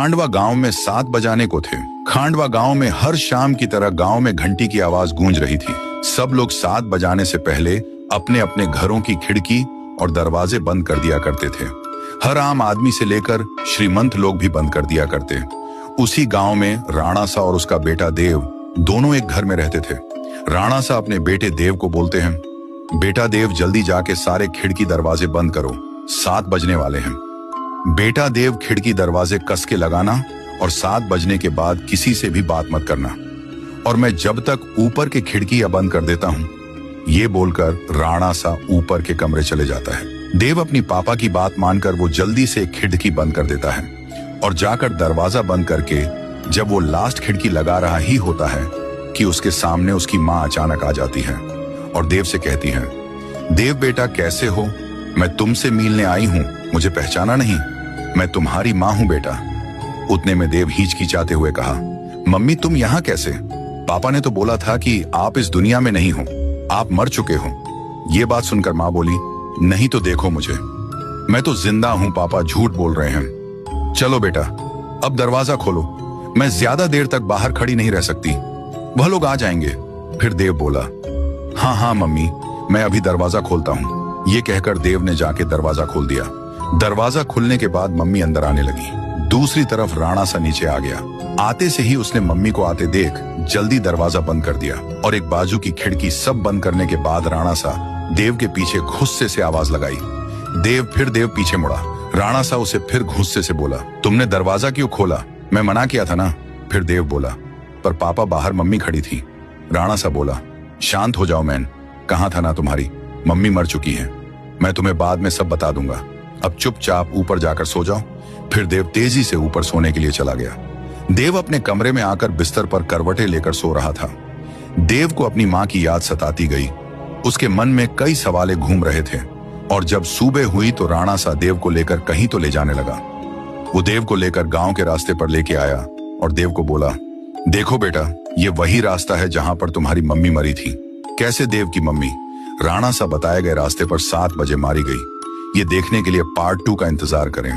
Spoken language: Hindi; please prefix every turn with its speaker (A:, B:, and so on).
A: खांडवा गांव में 7 बजाने को थे। खांडवा गांव में हर शाम की तरह गांव में घंटी की आवाज गूंज रही थी। सब लोग 7 बजाने से पहले अपने अपने घरों की खिड़की और दरवाजे बंद कर दिया करते थे। हर आम आदमी से लेकर श्रीमंत लोग भी बंद कर दिया करते। उसी गांव में राणा सा और उसका बेटा देव दोनों एक घर में रहते थे। राणा सा अपने बेटे देव को बोलते हैं, बेटा देव जल्दी जाके सारे खिड़की दरवाजे बंद करो, 7 बजने वाले हैं। बेटा देव खिड़की दरवाजे कस के लगाना और 7 बजने के बाद किसी से भी बात मत करना, और मैं जब तक ऊपर के खिड़की बंद कर देता हूं, ये बोलकर राणा सा ऊपर के कमरे चले जाता है। देव अपनी पापा की बात मानकर वो जल्दी से खिड़की बंद कर देता है और जाकर दरवाजा बंद करके जब वो लास्ट खिड़की लगा रहा ही होता है कि उसके सामने उसकी माँ अचानक आ जाती है और देव से कहती है, देव बेटा कैसे हो, मैं तुमसे मिलने आई हूं, मुझे पहचाना नहीं, मैं तुम्हारी माँ हूं बेटा। उतने में देव हिचकिचाते हुए कहा, मम्मी तुम यहाँ कैसे? पापा ने तो बोला था कि आप इस दुनिया में नहीं हो, आप मर चुके हो। ये बात सुनकर माँ बोली, नहीं तो देखो मुझे, मैं तो जिंदा हूं, पापा झूठ बोल रहे हैं। चलो बेटा अब दरवाजा खोलो, मैं ज्यादा देर तक बाहर खड़ी नहीं रह सकती, वह लोग आ जाएंगे। फिर देव बोला, हाँ हाँ मम्मी मैं अभी दरवाजा खोलता हूँ। ये कहकर देव ने जाके दरवाजा खोल दिया। दरवाजा खुलने के बाद मम्मी अंदर आने लगी। दूसरी तरफ राणा सा नीचे आ गया। आते से ही उसने मम्मी को आते देख जल्दी दरवाजा बंद कर दिया और एक बाजू की खिड़की सब बंद करने के बाद राणा सा देव के पीछे गुस्से से आवाज लगाई। देव पीछे मुड़ा। राणा सा उसे फिर गुस्से से बोला, तुमने दरवाजा क्यों खोला? मैं मना किया था ना। फिर देव बोला, पर पापा बाहर मम्मी खड़ी थी। राणा सा बोला, शांत हो जाओ मैन, कहाँ था ना तुम्हारी, मम्मी मर चुकी है, मैं तुम्हें बाद में सब बता दूंगा, अब चुपचाप ऊपर जाकर सो जाओ। फिर देव तेजी से ऊपर सोने के लिए चला गया। देव अपने कमरे में आकर बिस्तर पर करवटें लेकर सो रहा था। देव को अपनी माँ की याद सताती गई। उसके मन में कई सवाल घूम रहे थे और जब सुबह हुई तो राणा सा देव को लेकर कहीं तो ले जाने लगा। वो देव को लेकर गांव के रास्ते पर लेके आया और देव को बोला, देखो बेटा ये वही रास्ता है जहां पर तुम्हारी मम्मी मरी थी। कैसे देव की मम्मी राणा सा बताए गए रास्ते पर 7 बजे मारी गई? ये देखने के लिए पार्ट 2 का इंतजार करें।